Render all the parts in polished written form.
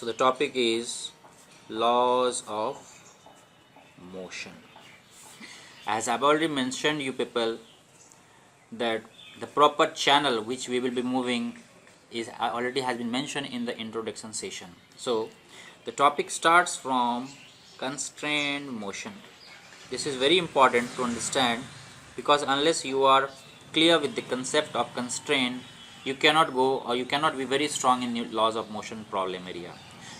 So the topic is laws of motion. As I've already mentioned you people that the proper channel which we will be moving is already has been mentioned in the introduction session. So the topic starts from constrained motion. This is very important to understand because unless you are clear with the concept of constraint, you cannot go or you cannot be very strong in the laws of motion problem area.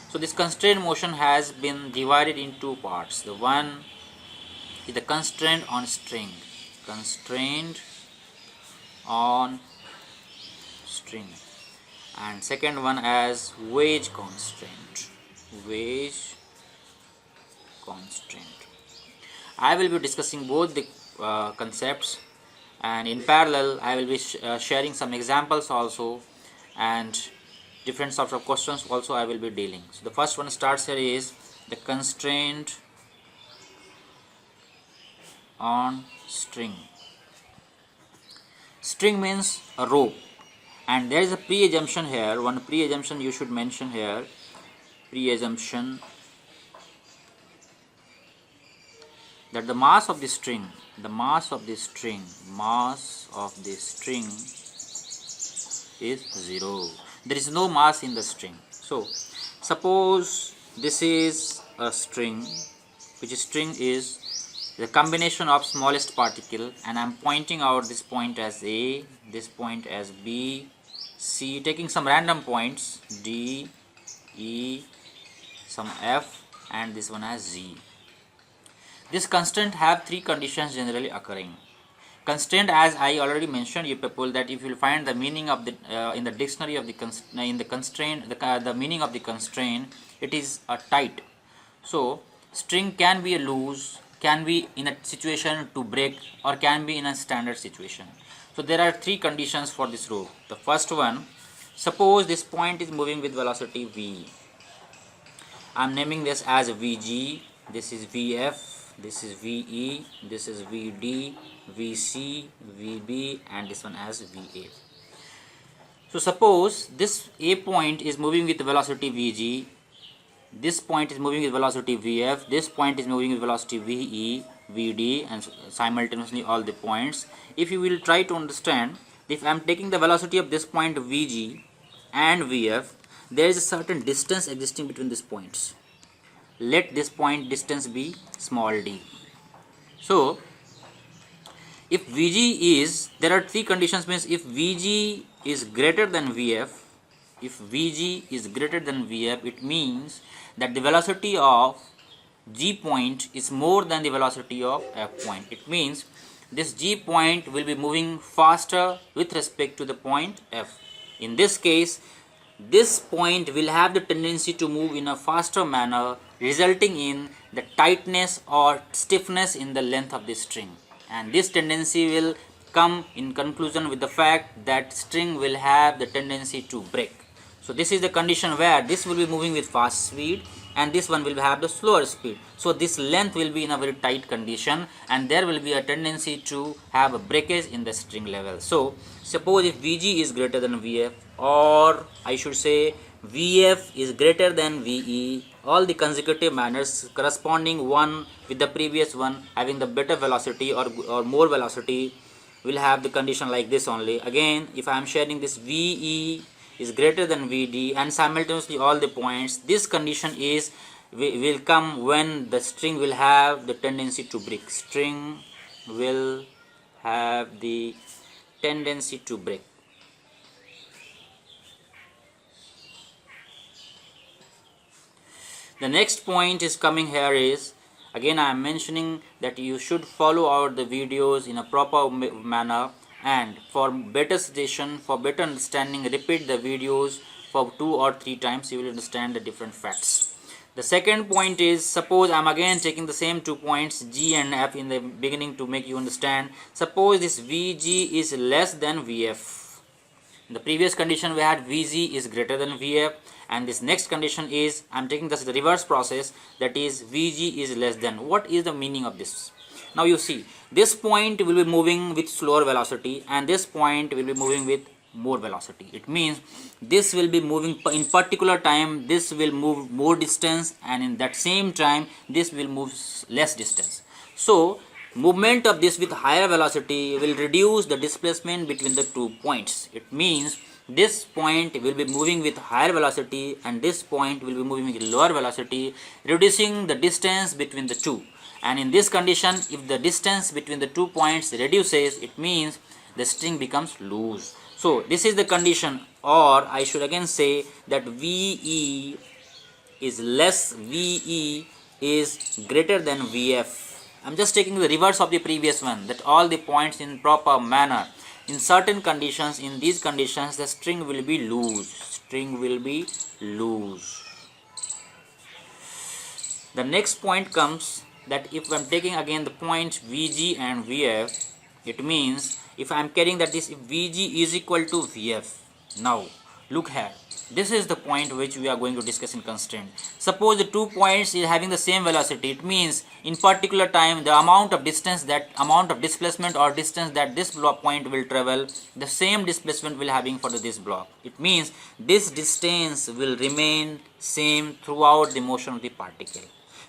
So this constrained motion has been divided in two parts. The one is the constraint on string, constraint on string, and second one as wedge constraint, wedge constraint. I will be discussing both the concepts, and in parallel I will be sharing some examples also, and different sorts of questions also I will be dealing. So the first one starts here is the constraint on string. String means a rope, and there is a pre-assumption here. One pre-assumption you should mention here. Pre-assumption that the mass of the string is 0. There is no mass in the string. So suppose this is a string, which string is the combination of smallest particle, and I am pointing out this point as A, this point as B, C, taking some random points D, E, some F, and this one as Z. This constraint have three conditions generally occurring. Constraint, as I already mentioned you people, that if you find the meaning of the in the dictionary of the constraint, the meaning of the constraint, it is a tight. So string can be a loose, can be in a situation to break, or can be in a standard situation. So there are three conditions for this rope. The first one, suppose this point is moving with velocity v. I am naming this as Vg, this is Vf, this is Ve, this is Vd, Vc, Vb, and this one as Va. So suppose this A point is moving with velocity Vg, this point is moving with velocity Vf, this point is moving with velocity Ve, Vd, and simultaneously all the points. If you will try to understand, if I am taking the velocity of this point Vg and Vf, there is a certain distance existing between these points. Let this point distance be small d. So if Vg is, there are three conditions, means if Vg is greater than Vf, if Vg is greater than Vf, it means that the velocity of G point is more than the velocity of F point. It means this G point will be moving faster with respect to the point F. In this case, this point will have the tendency to move in a faster manner, resulting in the tightness or stiffness in the length of the string, and this tendency will come in conclusion with the fact that string will have the tendency to break. So this is the condition where this will be moving with fast speed and this one will have the slower speed. So this length will be in a very tight condition, and there will be a tendency to have a breakage in the string level. So suppose if Vg is greater than Vf, or I should say Vf is greater than Ve, all the consecutive manners corresponding one with the previous one having the better velocity or more velocity will have the condition like this only. Again, if I am sharing this Ve is greater than Vd and simultaneously all the points, this condition is will come when the string will have the tendency to break. String will have the tendency to break. The next point is coming here is, again I am mentioning that you should follow out the videos in a proper manner, and for better suggestion, for better understanding, repeat the videos for 2 or 3 times. You will understand the different facts. The second point is, suppose I am again taking the same 2 points G and F in the beginning to make you understand. Suppose this Vg is less than Vf. In the previous condition we had Vg is greater than Vf, and this next condition is, I am taking this the reverse process, that is Vg is less than. What is the meaning of this? Now you see, this point will be moving with slower velocity and this point will be moving with more velocity. It means this will be moving in particular time, this will move more distance, and in that same time this will move less distance. So movement of this with higher velocity will reduce the displacement between the 2 points. It means this point will be moving with higher velocity and this point will be moving with lower velocity, reducing the distance between the two. And in this condition, if the distance between the 2 points reduces, it means the string becomes loose. So this is the condition, or I should again say that VE is less, VE is greater than VF. I am just taking the reverse of the previous one, that all the points in proper manner. In certain conditions, in these conditions, the string will be loose. String will be loose. The next point comes that if I am taking again the points VG and VF, it means if I am carrying that this, if VG is equal to VF. Now look here, this is the point which we are going to discuss in constraint. Suppose the 2 points is having the same velocity. It means in particular time the amount of distance, that amount of displacement or distance that this block point will travel, the same displacement will having for this block. It means this distance will remain same throughout the motion of the particle.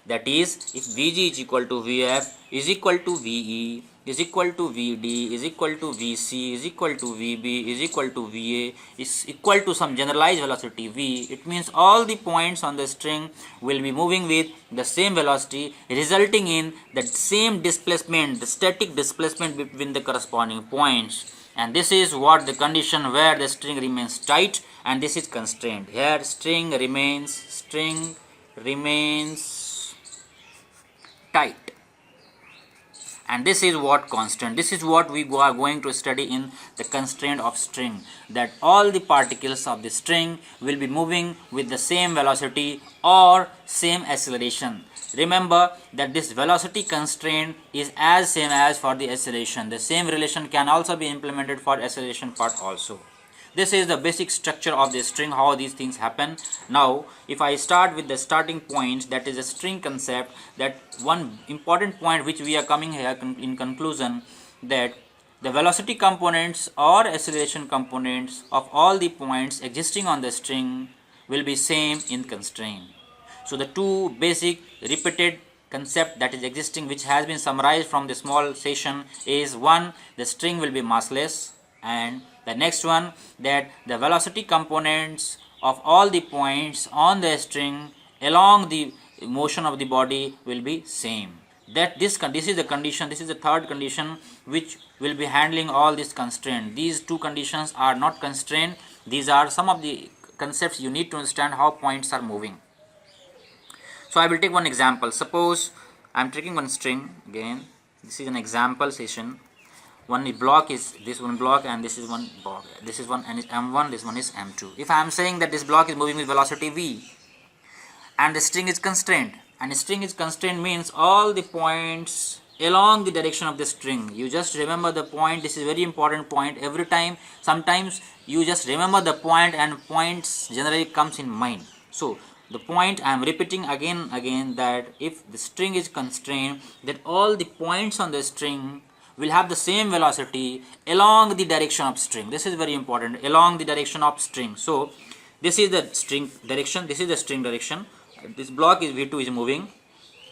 That is, if Vg is equal to Vf is equal to Ve is equal to Vd is equal to Vc is equal to Vb is equal to Va is equal to some generalized velocity V, it means all the points on the string will be moving with the same velocity, resulting in the same displacement, the static displacement between the corresponding points. And this is what the condition where the string remains tight, and this is constraint. Here string remains tight, and this is what constant. This is what we are going to study in the constraint of string, that all the particles of the string will be moving with the same velocity or same acceleration. Remember that this velocity constraint is as same as for the acceleration. The same relation can also be implemented for acceleration part also. This is the basic structure of the string, how these things happen. Now if I start with the starting point, that is a string concept, that one important point which we are coming here in conclusion, that the velocity components or acceleration components of all the points existing on the string will be same in constraint. So the two basic repeated concept that is existing, which has been summarized from the small session, is one, the string will be massless, and the next one, that the velocity components of all the points on the string along the motion of the body will be same. That this is the condition, this is the third condition which will be handling all this constraint. These two conditions are not constraint, these are some of the concepts you need to understand how points are moving. So I will take one example. Suppose I am taking one string, again this is an example session. One block is this one block, and this is one block, this is one, and is m1, this one is m2. If I am saying that this block is moving with velocity v and the string is constrained, and the string is constrained means all the points along the direction of the string, you just remember the point. This is very important point. Every time, sometimes you just remember the point and points generally comes in mind. So the point I am repeating again that if the string is constrained, that all the points on the string will have the same velocity along the direction of string. This is very important, along the direction of string. So this is the string direction, this is the string direction, this block is v2 is moving.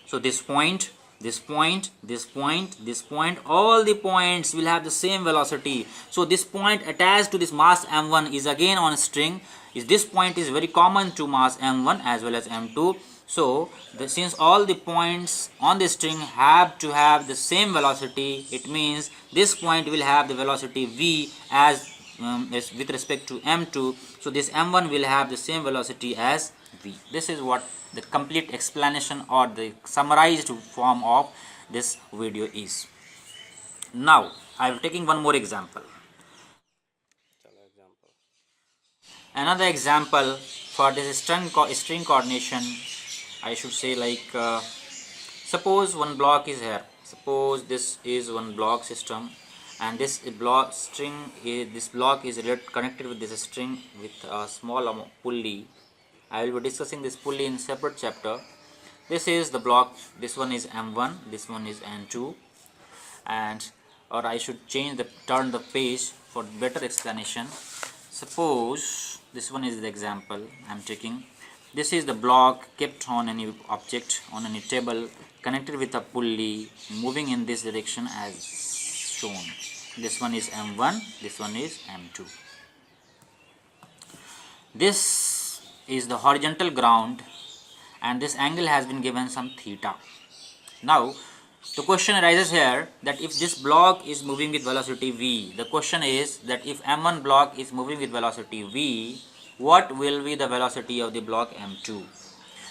So this point, this point, this point, this point, all the points will have the same velocity. So this point attached to this mass m1 is again on a string. This point is very common to mass m1 as well as m2. So since all the points on the string have to have the same velocity, it means this point will have the velocity v as with respect to m2. So this m1 will have the same velocity as v. This is what the complete explanation or the summarized form of this video is. Now I am taking one more example. Another example for this string coordination, I should say, like suppose one block is here. Suppose this is one block system, and this block is connected with this string with a small pulley. I will be discussing this pulley in separate chapter. This is the block. This one is m1. This one is m2, and or I should turn the page for better explanation. Suppose this one is the example I am taking. This is the block kept on any object, on any table, connected with a pulley, moving in this direction as shown. This one is M1, this one is M2. This is the horizontal ground and this angle has been given some theta. Now the question arises here that if this block is moving with velocity v, the question is that if M1 block is moving with velocity v, what will be the velocity of the block M2?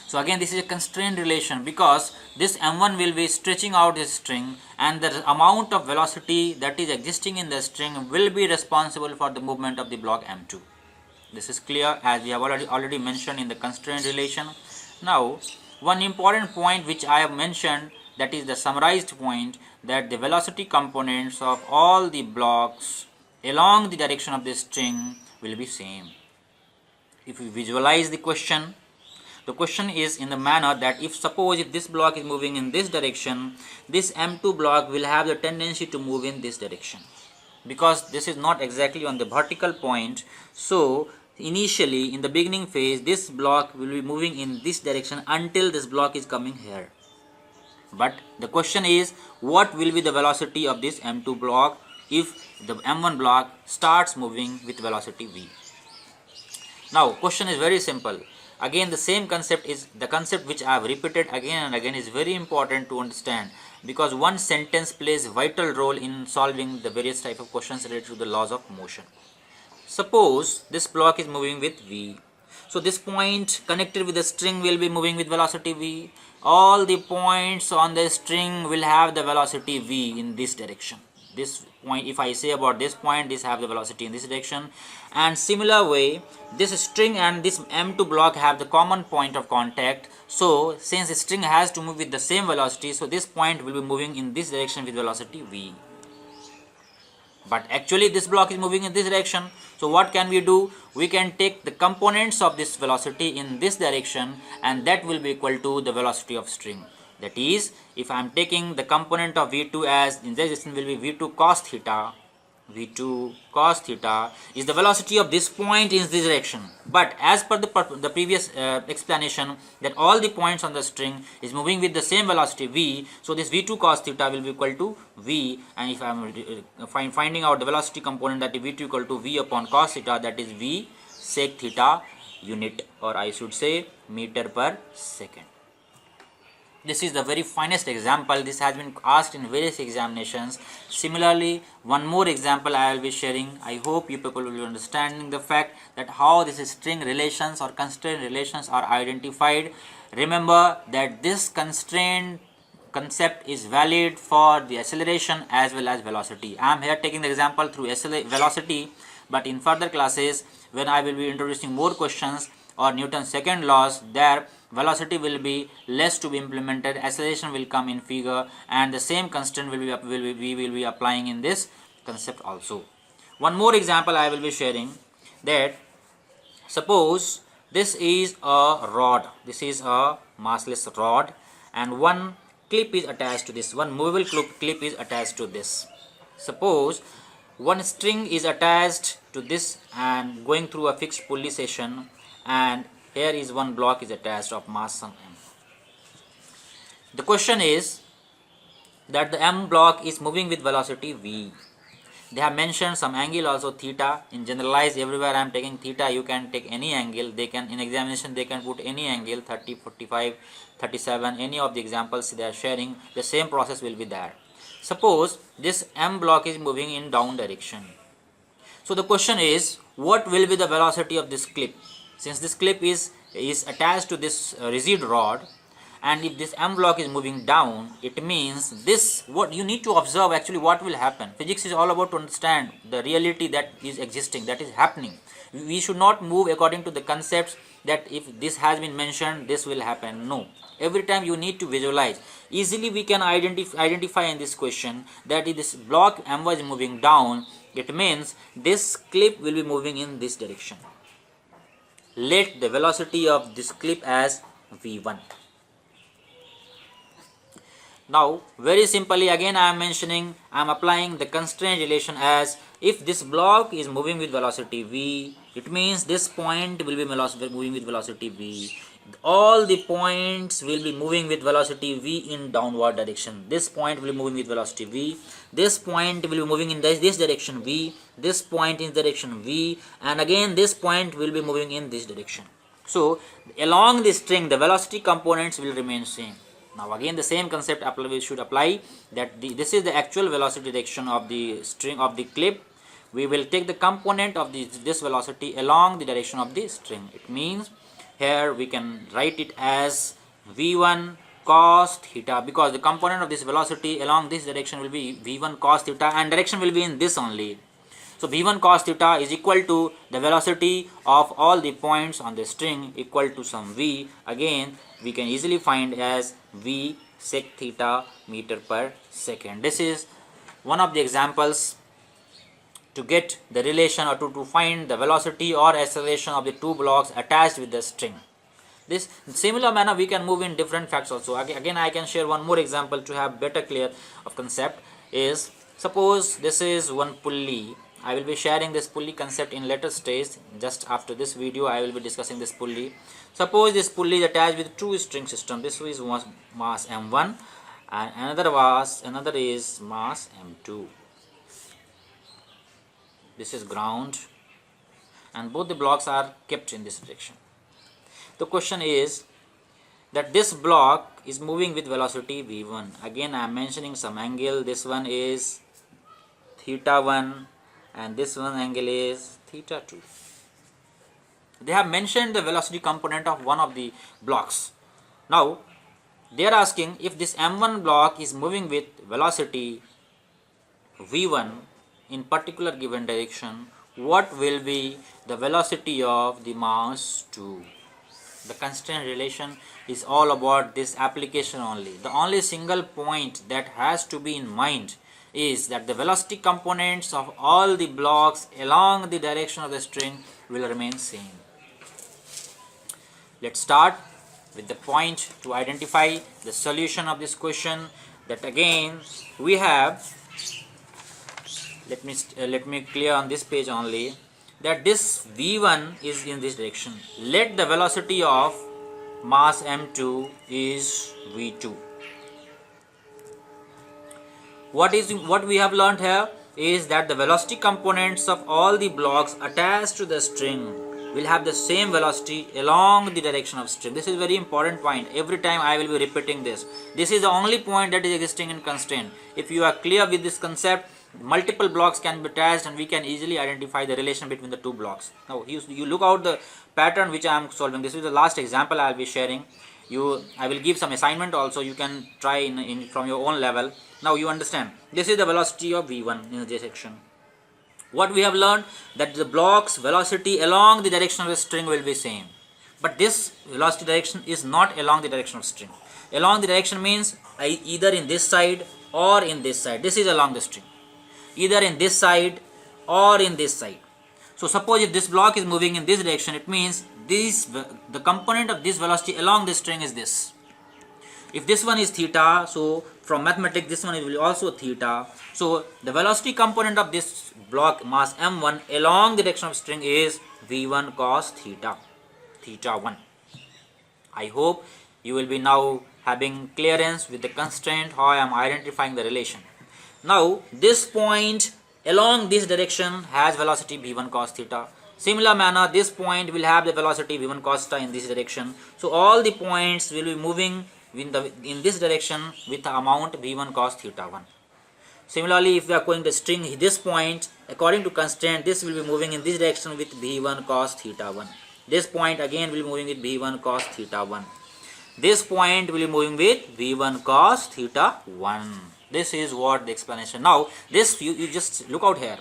So again this is a constraint relation, because this M1 will be stretching out this string and the amount of velocity that is existing in the string will be responsible for the movement of the block M2. This is clear, as we have already mentioned in the constraint relation. Now one important point which I have mentioned, that is the summarized point, that the velocity components of all the blocks along the direction of the string will be same. If we visualize the question is in the manner that if this block is moving in this direction, this M2 block will have the tendency to move in this direction, because this is not exactly on the vertical point. So initially in the beginning phase this block will be moving in this direction until this block is coming here. But the question is, what will be the velocity of this M2 block if the M1 block starts moving with velocity v? Now question is very simple. Again the same concept is the concept which I have repeated again and again, is very important to understand, because one sentence plays vital role in solving the various type of questions related to the laws of motion. Suppose this block is moving with v. So this point connected with the string will be moving with velocity v. All the points on the string will have the velocity v in this direction. This point, if I say about this point, this have the velocity in this direction, and similar way this string and this M2 block have the common point of contact. So since the string has to move with the same velocity, so this point will be moving in this direction with velocity v. But actually this block is moving in this direction. So what can we do? We can take the components of this velocity in this direction, and that will be equal to the velocity of string. That is, if I am taking the component of v2 as in this direction will be v2 cos theta. v2 cos theta is the velocity of this point in this direction. But as per the previous explanation, that all the points on the string is moving with the same velocity v, so this v2 cos theta will be equal to v, and if I am finding out the velocity component, that is v2 equal to v upon cos theta, that is v sec theta unit, or I should say meter per second. This is the very finest example. This has been asked in various examinations. Similarly, one more example I will be sharing. I hope you people will be understanding the fact that how this string relations or constraint relations are identified. Remember that this constraint concept is valid for the acceleration as well as velocity. I am here taking the example through velocity, but in further classes when I will be introducing more questions or Newton's second laws, there velocity will be less to be implemented, acceleration will come in figure, and the same constraint we will be applying in this concept also. One more example I will be sharing, that suppose this is a rod, this is a massless rod, and one clip is attached to this, one movable clip is attached to this. Suppose one string is attached to this and going through a fixed pulley session, and here is one block is attached of mass some m. The question is that the m block is moving with velocity v. They have mentioned some angle also theta. In generalized, everywhere I am taking theta, you can take any angle. They can, in examination they can put any angle, 30, 45, 37, any of the examples they are sharing, the same process will be there. Suppose this m block is moving in down direction. So the question is, what will be the velocity of this clip? Since this clip is attached to this rigid rod, and if this m block is moving down, it means this, what you need to observe actually what will happen. Physics is all about to understand the reality that is existing, that is happening. We should not move according to the concepts that if this has been mentioned, this will happen. No. Every time you need to visualize. Easily we can identify in this question that if this block m was moving down, it means this clip will be moving in this direction. Let the velocity of this clip as v1. Now very simply again I am applying the constraint relation as if this block is moving with velocity v, it means this point will be moving with velocity v. All the points will be moving with velocity v in downward direction. This point will be moving with velocity v, this point will be moving in this direction v, this point in direction v, and again this point will be moving in this direction. So along the string the velocity components will remain same. Now again the same concept we should apply, that this is the actual velocity direction of the string of the clip. We will take the component of this velocity along the direction of the string. It means here we can write it as v1 cos theta, because the component of this velocity along this direction will be v1 cos theta and direction will be in this only. So v1 cos theta is equal to the velocity of all the points on the string equal to some v. Again we can easily find as v sec theta meter per second. This is one of the examples to get the relation or to find the velocity or acceleration of the two blocks attached with the string. This similar manner we can move in different facts also. Again I can share one more example to have better clear of concept. Is suppose this is one pulley. I will be sharing this pulley concept in later stage. Just after this video I will be discussing this pulley. Suppose this pulley is attached with two string system. This is mass m1 and another is mass m2. This is ground and both the blocks are kept in this direction. The question is that this block is moving with velocity v1. Again I am mentioning some angle. This one is theta 1 and this one angle is theta 2. They have mentioned the velocity component of one of the blocks. Now they are asking if this m1 block is moving with velocity v1 in particular given direction, what will be the velocity of the mass 2? The constraint relation is all about this application only. The only single point that has to be in mind is that the velocity components of all the blocks along the direction of the string will remain same. Let's start with the point to identify the solution of this question. That again we have, let me clear on this page only, that this v1 is in this direction. Let the velocity of mass m2 is v2. What we have learned here is that the velocity components of all the blocks attached to the string will have the same velocity along the direction of string. This is very important point. Every time I will be repeating this. This is the only point that is existing in constraint. If you are clear with this concept, multiple blocks can be attached and we can easily identify the relation between the two blocks. Now you look out the pattern which I am solving. This is the last example I will be sharing. I will give some assignment also. You can try from your own level. Now you understand. This is the velocity of v1 in this section. What we have learned, that the block's velocity along the direction of the string will be same. But this velocity direction is not along the direction of string. Along the direction means either in this side or in this side. This is along the string. Either in this side or in this side. So suppose if this block is moving in this direction, it means the component of this velocity along this string is this. If this one is theta, so from mathematics this one will also theta. So the velocity component of this block mass m1 along the direction of string is v1 cos theta, theta 1. I hope you will be now having clearance with the constraint how I am identifying the relation. Now this point along this direction has velocity v1 cos theta. Similar manner, this point will have the velocity v1 cos theta in this direction. So all the points will be moving in this direction with the amount v1 cos theta 1. Similarly, if we are going to string this point, according to constraint, this will be moving in this direction with v1 cos theta 1. This point again will be moving with v1 cos theta 1. This point will be moving with v1 cos theta 1. This is what the explanation. Now, this you just look out here.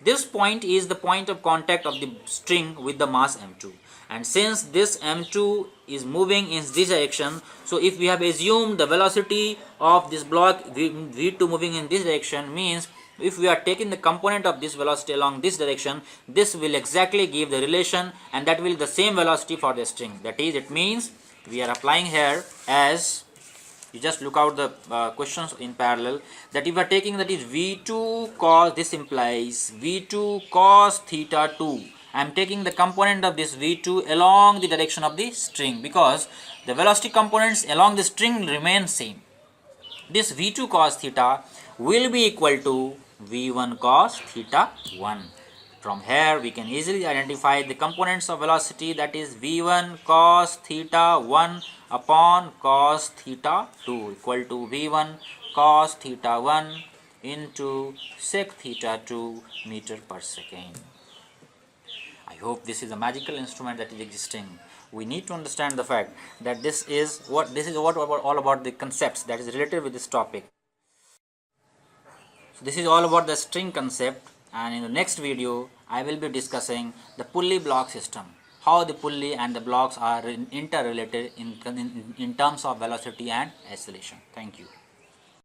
This point is the point of contact of the string with the mass m2. And since this m2 is moving in this direction, so if we have assumed the velocity of this block v2 moving in this direction, means if we are taking the component of this velocity along this direction, this will exactly give the relation, and that will be the same velocity for the string. That is, it means we are applying here as you just look out the questions in parallel, that if you are taking that is v2 cos, this implies v2 cos theta 2. I am taking the component of this v2 along the direction of the string, because the velocity components along the string remain same. This v2 cos theta will be equal to v1 cos theta 1. From here we can easily identify the components of velocity, that is v1 cos theta 1 upon cos theta 2 equal to v1 cos theta 1 into sec theta 2 meter per second. I hope this is a magical instrument that is existing. We need to understand the fact that this is what all about the concepts that is related with this topic. So this is all about the string concept, and in the next video I will be discussing the pulley block system, how the pulley and the blocks are interrelated in terms of velocity and acceleration. Thank you.